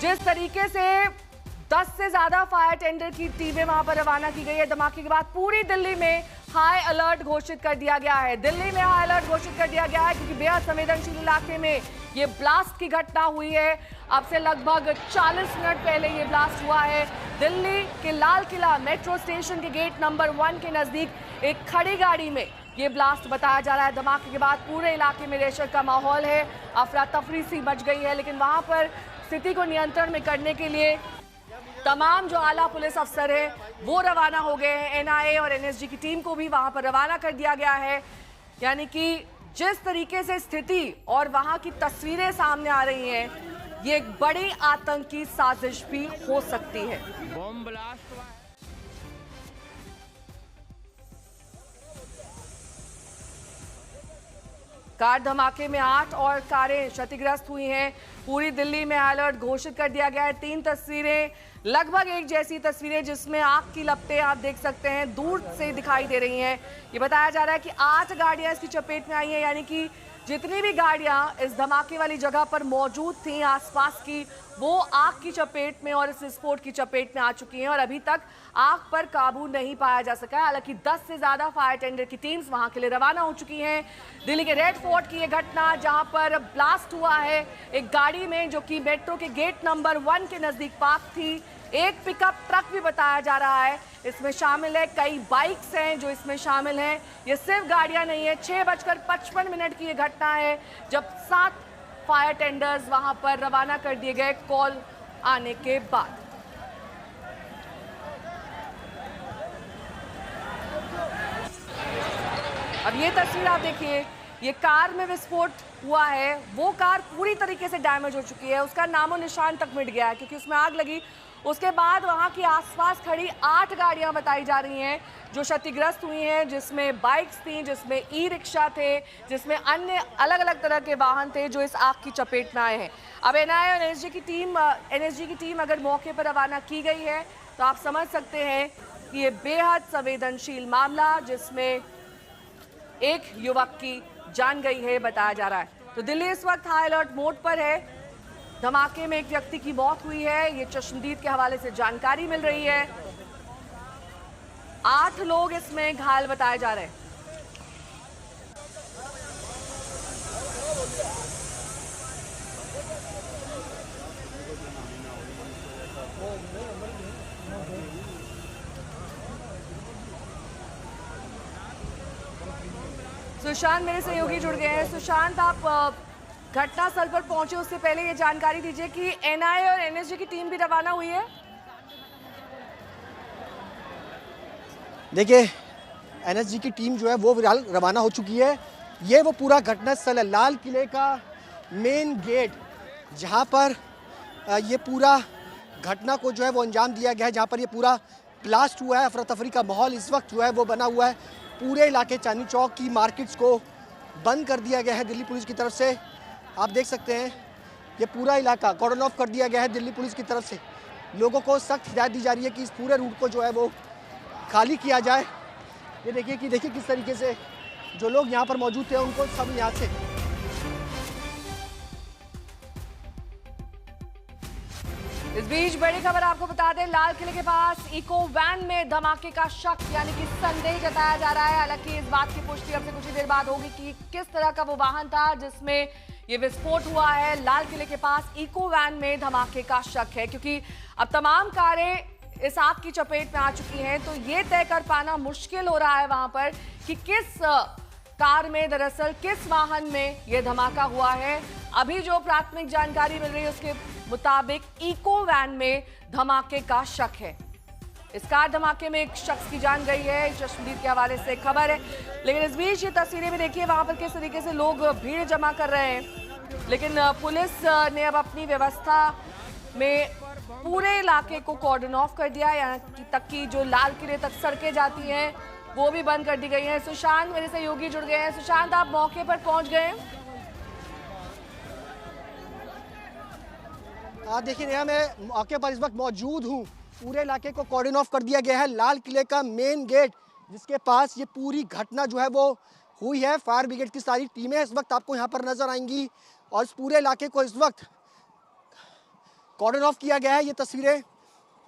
जिस तरीके से 10 से ज्यादा फायर टेंडर की टीमें वहां पर रवाना की गई है, धमाके के बाद पूरी दिल्ली में हाई अलर्ट घोषित कर दिया गया है। दिल्ली में हाई अलर्ट घोषित कर दिया गया है क्योंकि बेहद संवेदनशील इलाके में ये ब्लास्ट की घटना हुई है। अब से लगभग 40 मिनट पहले ये ब्लास्ट हुआ है। दिल्ली के लाल किला मेट्रो स्टेशन के गेट नंबर 1 के नजदीक एक खड़ी गाड़ी में ये ब्लास्ट बताया जा रहा है। धमाके के बाद पूरे इलाके में दहशत का माहौल है, अफरा तफरी सी मच गई है, लेकिन वहां पर स्थिति को नियंत्रण में करने के लिए तमाम जो आला पुलिस अफसर हैं वो रवाना हो गए हैं। एनआईए और एनएसजी की टीम को भी वहां पर रवाना कर दिया गया है। यानी कि जिस तरीके से स्थिति और वहां की तस्वीरें सामने आ रही हैं, ये एक बड़ी आतंकी साजिश भी हो सकती है। बॉम्ब ब्लास्ट हुआ है। कार धमाके में 8 और कारें क्षतिग्रस्त हुई हैं। पूरी दिल्ली में अलर्ट घोषित कर दिया गया है। 3 तस्वीरें लगभग एक जैसी तस्वीरें जिसमें आग की लपटें आप देख सकते हैं दूर से दिखाई दे रही हैं। ये बताया जा रहा है कि 8 गाड़ियां इसकी चपेट में आई हैं, यानी कि जितनी भी गाड़ियां इस धमाके वाली जगह पर मौजूद थी आसपास की, वो आग की चपेट में और इस विस्फोट की चपेट में आ चुकी हैं और अभी तक आग पर काबू नहीं पाया जा सका है। हालांकि 10 से ज्यादा फायर टेंडर की टीम्स वहां के लिए रवाना हो चुकी हैं। दिल्ली के रेड फोर्ट की ये घटना जहां पर ब्लास्ट हुआ है एक गाड़ी में जो कि मेट्रो के गेट नंबर 1 के नजदीक पार्क थी। एक पिकअप ट्रक भी बताया जा रहा है इसमें शामिल है, कई बाइक्स हैं जो इसमें शामिल हैं। ये सिर्फ गाड़ियां नहीं है। 6:55 की ये घटना है जब 7 फायर टेंडर्स वहां पर रवाना कर दिए गए कॉल आने के बाद। अब ये तस्वीर आप देखिए, ये कार में विस्फोट हुआ है, वो कार पूरी तरीके से डैमेज हो चुकी है, उसका नामो निशान तक मिट गया है क्योंकि उसमें आग लगी। उसके बाद वहां की आसपास खड़ी 8 गाड़ियां बताई जा रही हैं जो क्षतिग्रस्त हुई हैं, जिसमें बाइक्स थी, जिसमें ई रिक्शा थे, जिसमें अन्य अलग अलग तरह के वाहन थे जो इस आग की चपेट में आए हैं। अब एनआईए और एनएसजी की टीम अगर मौके पर रवाना की गई है तो आप समझ सकते हैं कि ये बेहद संवेदनशील मामला जिसमें एक युवक की जान गई है बताया जा रहा है। तो दिल्ली इस वक्त हाई अलर्ट मोड पर है। धमाके में एक व्यक्ति की मौत हुई है, ये चश्मदीद के हवाले से जानकारी मिल रही है। 8 लोग इसमें घायल बताए जा रहे हैं। सुशांत मेरे सहयोगी जुड़ गए हैं। सुशांत, आप घटनास्थल पर पहुंचे उससे पहले ये जानकारी दीजिए कि एनआईए और एनएसजी की टीम भी रवाना हुई है। देखिए, एनएसजी की टीम जो है वो रवाना हो चुकी है। ये वो पूरा घटनास्थल है, लाल किले का मेन गेट, जहां पर ये पूरा घटना को जो है वो अंजाम दिया गया है, जहां पर ये पूरा ब्लास्ट हुआ है। अफरा तफरी का माहौल इस वक्त जो है वो बना हुआ है। पूरे इलाके चांदनी चौक की मार्केट्स को बंद कर दिया गया है दिल्ली पुलिस की तरफ से। आप देख सकते हैं ये पूरा इलाका कॉर्डन ऑफ कर दिया गया है दिल्ली पुलिस की तरफ से। लोगों को सख्त हिदायत दी जा रही है कि इस पूरे रूट को जो है वो खाली किया जाए। ये देखिए किस तरीके से जो लोग यहाँ पर मौजूद थे उनको सब यहाँ से इस बीच बड़ी खबर आपको बता दें, लाल किले के पास इको वैन में धमाके का शक यानी कि संदेह जताया जा रहा है। हालांकि इस बात की पुष्टि अब से कुछ ही देर बाद होगी कि किस तरह का वो वाहन था जिसमें ये विस्फोट हुआ है। लाल किले के पास इको वैन में धमाके का शक है क्योंकि अब तमाम कारें इस आग की चपेट में आ चुकी हैं, तो ये तय कर पाना मुश्किल हो रहा है वहां पर कि किस कार में, दरअसल किस वाहन में यह धमाका हुआ है। अभी जो प्राथमिक जानकारी मिल रही है उसके मुताबिक इको वैन में धमाके का शक है। इस कार धमाके में एक शख्स की जान गई है, चश्मदीद के हवाले से खबर है। लेकिन इस बीच ये तस्वीरें भी देखिए वहां पर किस तरीके से लोग भीड़ जमा कर रहे हैं। लेकिन पुलिस ने अब अपनी व्यवस्था में पूरे इलाके को कॉर्डन ऑफ कर दिया है, यहाँ तक कि जो लाल किले तक सड़कें जाती हैं वो भी बंद कर दी गई हैं। सुशांत मेरे सहयोगी जुड़ गए हैं। सुशांत, आप मौके पर पहुंच गए हैं? देखिए नेहा, मैं मौके पर इस वक्त मौजूद हूँ। पूरे इलाके को कॉर्डन ऑफ कर दिया गया है। लाल किले का मेन गेट जिसके पास ये पूरी घटना जो है वो हुई है, फायर ब्रिगेड की सारी टीमें इस वक्त आपको यहाँ पर नजर आएंगी और इस पूरे इलाके को इस वक्त कॉर्डन ऑफ किया गया है। ये तस्वीरें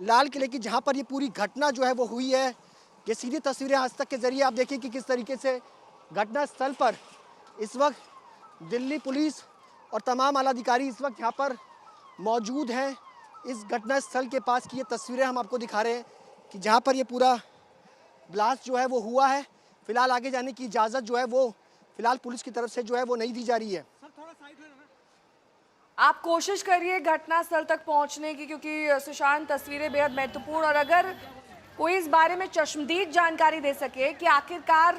लाल किले की जहाँ पर ये पूरी घटना जो है वो हुई है। ये सीधी तस्वीरें आज तक के जरिए आप देखिए कि किस तरीके से घटना स्थल पर इस वक्त दिल्ली पुलिस और तमाम आला अधिकारी इस वक्त यहाँ पर मौजूद हैं। इस घटना स्थल के पास की ये तस्वीरें हम आपको दिखा रहे हैं कि जहाँ पर ये पूरा ब्लास्ट जो है वो हुआ है। फिलहाल आगे जाने की इजाज़त जो है वो फिलहाल पुलिस की तरफ से जो है वो नहीं दी जा रही है। आप कोशिश करिए घटनास्थल तक पहुंचने की, क्योंकि सुशांत तस्वीरें बेहद महत्वपूर्ण, और अगर कोई इस बारे में चश्मदीद जानकारी दे सके कि आखिरकार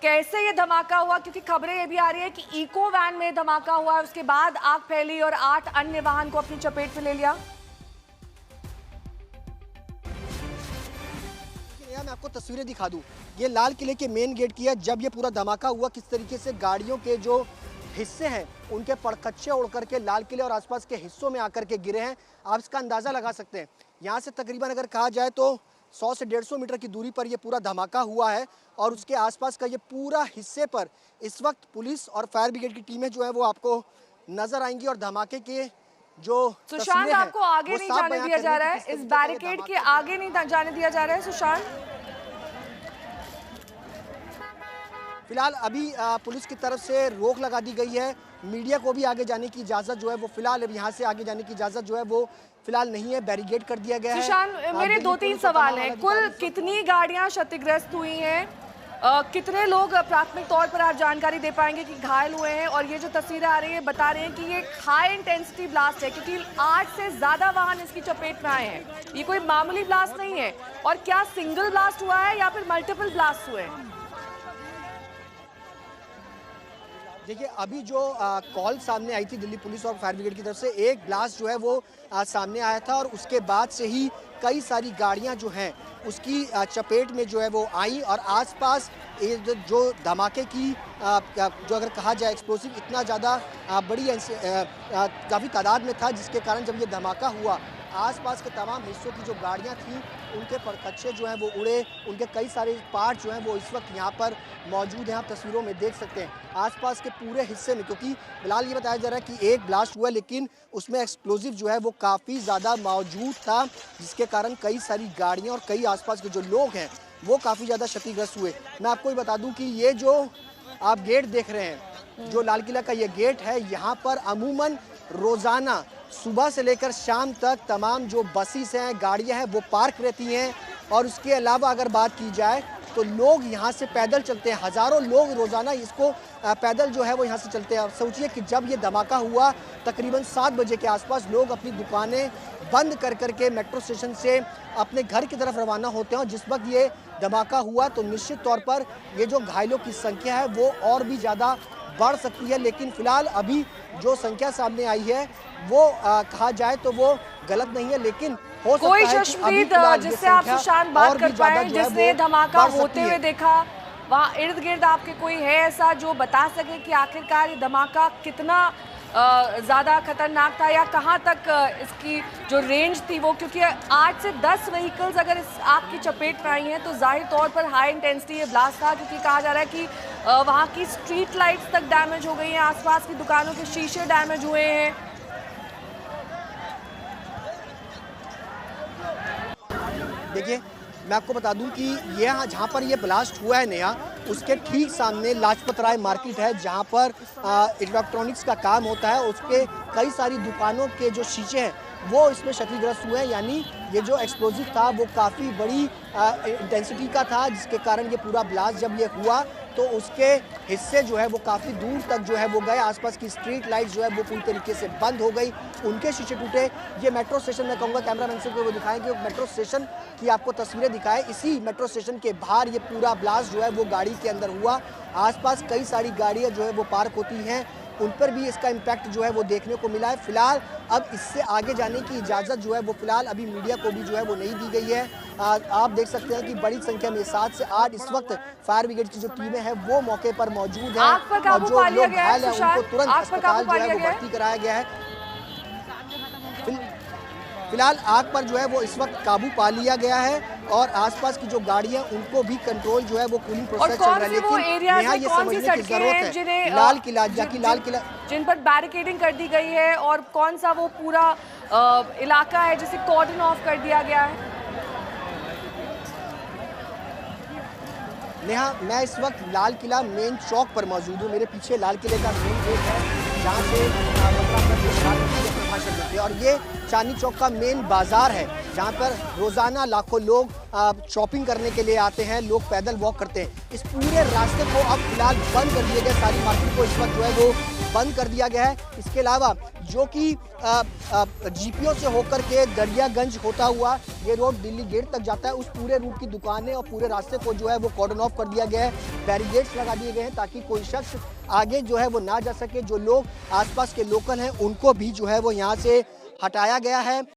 कैसे ये धमाका हुआ, क्योंकि खबरें ये भी आ रही है कि इको वैन में धमाका हुआ, उसके बाद आग फैली और 8 अन्य वाहन को अपनी चपेट में ले लिया। मैं आपको तस्वीरें दिखा दूं, ये लाल किले के मेन गेट की है। जब ये पूरा धमाका हुआ, किस तरीके से गाड़ियों के जो हिस्से हैं उनके पड़कच्चे उड़ करके लाल किले और आसपास के हिस्सों में आकर के गिरे हैं। आप इसका अंदाज़ा लगा सकते हैं। यहाँ से तकरीबन अगर कहा जाए तो 100 से 150 मीटर की दूरी पर ये पूरा धमाका हुआ है और उसके आसपास का ये पूरा हिस्से पर इस वक्त पुलिस और फायर ब्रिगेड की टीमें जो है वो आपको नजर आएंगी। और धमाके के जो सुशांत, आपको आगे नहीं जाने दिया जा रहा है, इस बैरिकेड के आगे नहीं जाने दिया जा रहा है सुशांत। फिलहाल अभी पुलिस की तरफ से रोक लगा दी गई है। मीडिया को भी आगे जाने की इजाज़त जो है वो फिलहाल यहाँ से आगे जाने की इजाज़त जो है वो फिलहाल नहीं है, बैरिकेड कर दिया गया है। सुशांत, मेरे 2-3 सवाल हैं। कुल कितनी गाड़ियां क्षतिग्रस्त हुई हैं? कितने लोग प्राथमिक तौर पर आप जानकारी दे पाएंगे कि घायल हुए हैं? और ये जो तस्वीरें आ रही है बता रहे हैं कि ये हाई इंटेंसिटी ब्लास्ट है, क्योंकि 8 से ज़्यादा वाहन इसकी चपेट में आए हैं। ये कोई मामूली ब्लास्ट नहीं है। और क्या सिंगल ब्लास्ट हुआ है या फिर मल्टीपल ब्लास्ट हुए हैं? देखिए, अभी जो कॉल सामने आई थी दिल्ली पुलिस और फायर ब्रिगेड की तरफ से, एक ब्लास्ट जो है वो सामने आया था और उसके बाद से ही कई सारी गाड़ियां जो हैं उसकी चपेट में जो है वो आई। और आसपास जो धमाके की जो अगर कहा जाए एक्सप्लोसिव इतना ज़्यादा बड़ी काफ़ी तादाद में था, जिसके कारण जब ये धमाका हुआ आसपास के तमाम हिस्सों की जो गाड़ियां थी उनके पड़कच्चे जो हैं वो उड़े। उनके कई सारे पार्ट जो हैं वो इस वक्त यहाँ पर मौजूद हैं। आप तस्वीरों में देख सकते हैं आसपास के पूरे हिस्से में, क्योंकि फिलहाल ये बताया जा रहा है कि एक ब्लास्ट हुआ लेकिन उसमें एक्सप्लोजिव जो है वो काफ़ी ज़्यादा मौजूद था, जिसके कारण कई सारी गाड़ियाँ और कई आसपास के जो लोग हैं वो काफ़ी ज़्यादा क्षतिग्रस्त हुए। मैं आपको ये बता दूँ कि ये जो आप गेट देख रहे हैं, जो लाल किला का ये गेट है, यहाँ पर अमूमन रोज़ाना सुबह से लेकर शाम तक तमाम जो बसेस हैं, गाड़ियां हैं, वो पार्क रहती हैं। और उसके अलावा अगर बात की जाए तो लोग यहाँ से पैदल चलते हैं। हज़ारों लोग रोज़ाना इसको पैदल जो है वो यहाँ से चलते हैं। अब सोचिए कि जब ये धमाका हुआ तकरीबन 7 बजे के आसपास लोग अपनी दुकानें बंद कर करके मेट्रो स्टेशन से अपने घर की तरफ रवाना होते हैं। और जिस वक्त ये धमाका हुआ तो निश्चित तौर पर ये जो घायलों की संख्या है वो और भी ज़्यादा बढ़ सकती है। लेकिन फिलहाल अभी जो संख्या सामने आई है वो कहा जाए तो वो गलत नहीं है, लेकिन हो सकता कोई है चश्मदीद जिससे आप सुशांत बात कर पाए, जिसने धमाका होते हुए देखा, वहाँ इर्द गिर्द आपके कोई है ऐसा जो बता सके कि आखिरकार ये धमाका कितना ज़्यादा खतरनाक था या कहाँ तक इसकी जो रेंज थी वो, क्योंकि 8 से 10 व्हीकल्स अगर इस आग की चपेट में आई हैं तो जाहिर तौर पर हाई इंटेंसिटी ये ब्लास्ट था, क्योंकि कहा जा रहा है कि वहाँ की स्ट्रीट लाइट्स तक डैमेज हो गई हैं, आसपास की दुकानों के शीशे डैमेज हुए हैं। देखिए, मैं आपको बता दूं कि ये जहाँ पर ये ब्लास्ट हुआ है नेहा, उसके ठीक सामने लाजपत राय मार्केट है, जहाँ पर इलेक्ट्रॉनिक्स का काम होता है। उसके कई सारी दुकानों के जो शीशे हैं वो इसमें क्षतिग्रस्त हुए हैं। यानी ये जो एक्सप्लोजिव था वो काफ़ी बड़ी इंटेंसिटी का था, जिसके कारण ये पूरा ब्लास्ट जब ये हुआ तो उसके हिस्से जो है वो काफ़ी दूर तक जो है वो गए। आसपास की स्ट्रीट लाइट जो है वो पूरी तरीके से बंद हो गई, उनके शीशे टूटे। ये मेट्रो स्टेशन, मैं कहूँगा कैमरामैन से वो दिखाएं कि मेट्रो स्टेशन की आपको तस्वीरें दिखाएं। इसी मेट्रो स्टेशन के बाहर ये पूरा ब्लास्ट जो है वो गाड़ी के अंदर हुआ। आसपास कई सारी गाड़ियाँ जो है वो पार्क होती हैं, उन पर भी इसका इम्पैक्ट जो है वो देखने को मिला है। फिलहाल अब इससे आगे जाने की इजाज़त जो है वो फिलहाल अभी मीडिया को भी जो है वो नहीं दी गई है। आप देख सकते हैं कि बड़ी संख्या में 7 से 8 इस वक्त फायर ब्रिगेड की जो टीमें हैं वो मौके पर मौजूद हैं और जो लोग घायल हैं उनको तुरंत अस्पताल जो है वो भर्ती कराया गया है। फिलहाल आग पर जो है वो इस वक्त काबू पा लिया गया है और आसपास की जो गाड़ियां उनको भी कंट्रोल जो है वो कूलिंग प्रोसेस चल रहा है। लेकिन यहाँ ये समझने की जरूरत है लाल किला जिन पर बैरिकेडिंग कर दी गई है और कौन सा वो पूरा इलाका है जिसे कॉर्डन ऑफ कर दिया गया है। नेहा, मैं इस वक्त लाल किला मेन चौक पर मौजूद हूँ। मेरे पीछे लाल किले का मेन गेट है जहाँ से प्रधानमंत्री भाषण देते हैं, और ये चांदनी चौक का मेन बाजार है जहाँ पर रोजाना लाखों लोग शॉपिंग करने के लिए आते हैं, लोग पैदल वॉक करते हैं। इस पूरे रास्ते को अब फिलहाल बंद कर दिया गया, सारी मार्केट को इस वक्त जो है वो बंद कर दिया गया है। इसके अलावा जो कि जीपीओ से होकर के दरियागंज होता हुआ ये रोड दिल्ली गेट तक जाता है, उस पूरे रूट की दुकानें और पूरे रास्ते को जो है वो कॉर्डन ऑफ कर दिया गया है। बैरिकेड्स लगा दिए गए हैं ताकि कोई शख्स आगे जो है वो ना जा सके। जो लोग आसपास के लोकल हैं उनको भी जो है वो यहाँ से हटाया गया है।